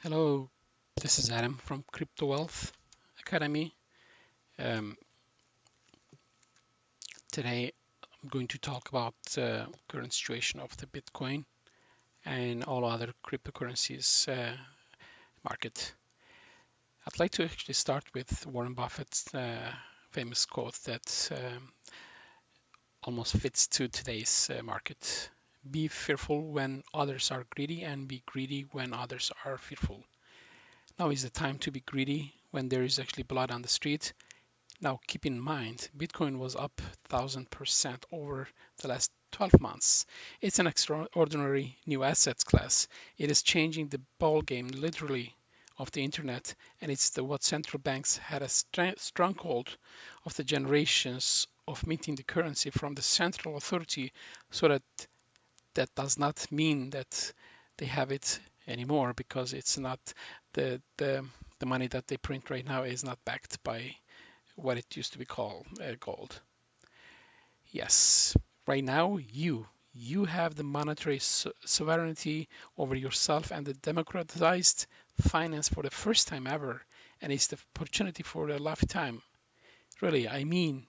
Hello, this is Adam from Crypto Wealth Academy. Um, Today I'm going to talk about the current situation of the Bitcoin and all other cryptocurrencies market. I'd like to actually start with Warren Buffett's famous quote that almost fits to today's market. Be fearful when others are greedy and be greedy when others are fearful. Now is the time to be greedy when there is actually blood on the street. Now, keep in mind, Bitcoin was up 1000% over the last 12 months. It's an extraordinary new asset class. It is changing the ball game literally of the internet, and it's what central banks had a stronghold of the generations of minting the currency from the central authority, so that does not mean that they have it anymore, because it's not the money that they print right now is not backed by what it used to be called gold. Yes, right now you have the monetary sovereignty over yourself and the democratized finance for the first time ever, and it's the opportunity for a lifetime. Really, I mean,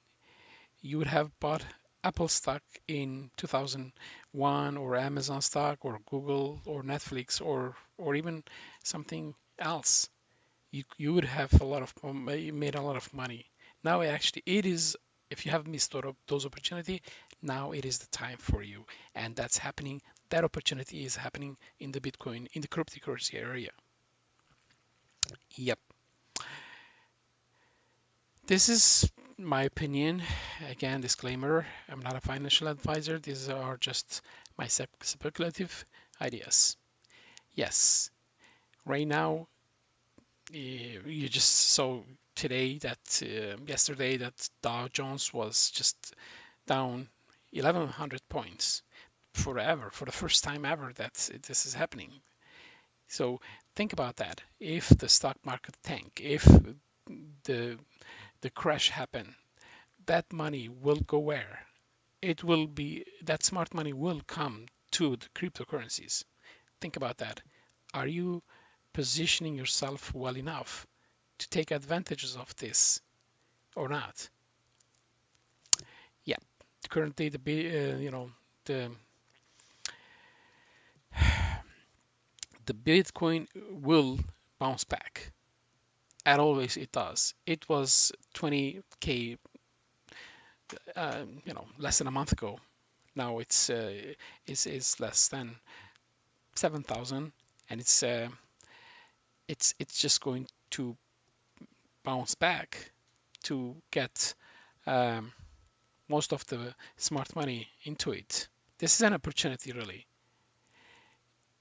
you would have bought Apple stock in 2001, or Amazon stock, or Google, or Netflix, or even something else. You would have a lot of made a lot of money. Now actually it is, if you have missed those opportunity, now it is the time for you, and that's happening. That opportunity is happening in the Bitcoin, in the cryptocurrency area. Yep, this is my opinion. Again, disclaimer: I'm not a financial advisor. These are just my speculative ideas. Yes, right now you just saw today that yesterday that Dow Jones was just down 1100 points forever, for the first time ever that this is happening. So think about that. If the stock market tank, if the the crash happen, that money will go where? It will be, that smart money will come to the cryptocurrencies. Think about that. Are you positioning yourself well enough to take advantages of this or not? Yeah, currently the the Bitcoin will bounce back. And always it does. It was 20k, less than a month ago. Now it's is less than 7,000, and it's just going to bounce back to get um, most of the smart money into it. This is an opportunity, really.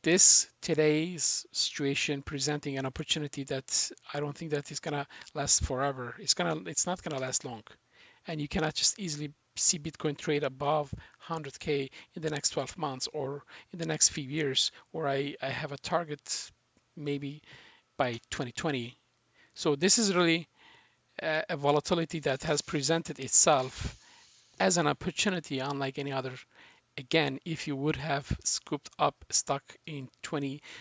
This today's situation presenting an opportunity that I don't think that is gonna last forever. It's not gonna last long, and you cannot just easily see Bitcoin trade above 100k in the next 12 months or in the next few years. Or I have a target maybe by 2020. So this is really a volatility that has presented itself as an opportunity unlike any other. Again, if you would have scooped up stock in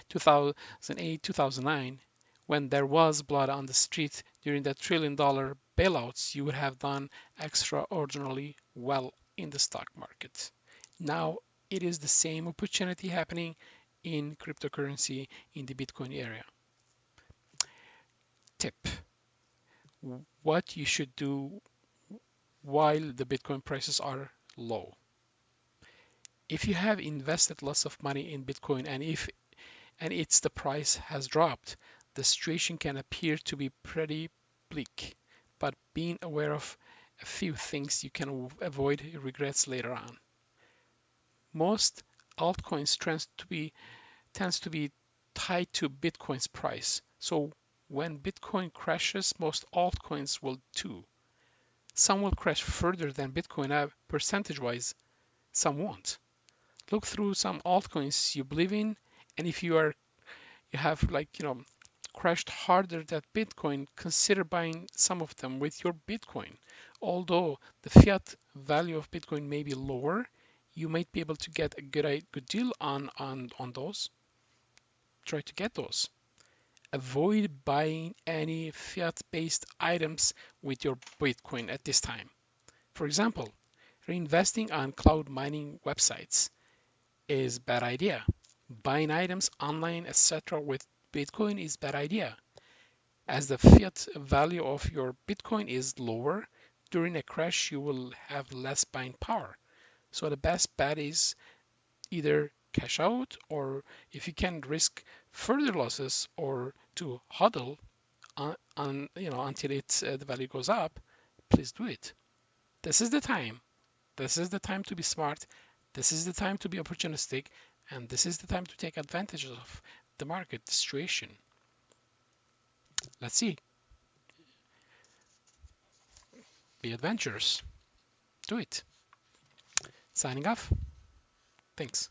2008, 2009, when there was blood on the street during the $1 trillion bailouts, you would have done extraordinarily well in the stock market. Now it is the same opportunity happening in cryptocurrency in the Bitcoin area. Tip: what you should do while the Bitcoin prices are low. If you have invested lots of money in Bitcoin, and its the price has dropped, the situation can appear to be pretty bleak. But being aware of a few things, you can avoid regrets later on. Most altcoins tends to be tied to Bitcoin's price. So when Bitcoin crashes, most altcoins will too. Some will crash further than Bitcoin percentage-wise, some won't. Look through some altcoins you believe in, and if you have crashed harder than Bitcoin, consider buying some of them with your Bitcoin. Although the fiat value of Bitcoin may be lower, you might be able to get a good deal on those. Try to get those. avoid buying any fiat-based items with your Bitcoin at this time. For example, reinvesting on cloud mining websites is bad idea. Buying items online, etc. with Bitcoin is bad idea, as the fiat value of your Bitcoin is lower. During a crash, you will have less buying power. So the best bet is either cash out, or if you can risk further losses, or to hodl until the value goes up, please do it. This is the time. This is the time to be smart. This is the time to be opportunistic, and this is the time to take advantage of the market situation. Let's see. Be adventurous. Do it. Signing off. Thanks.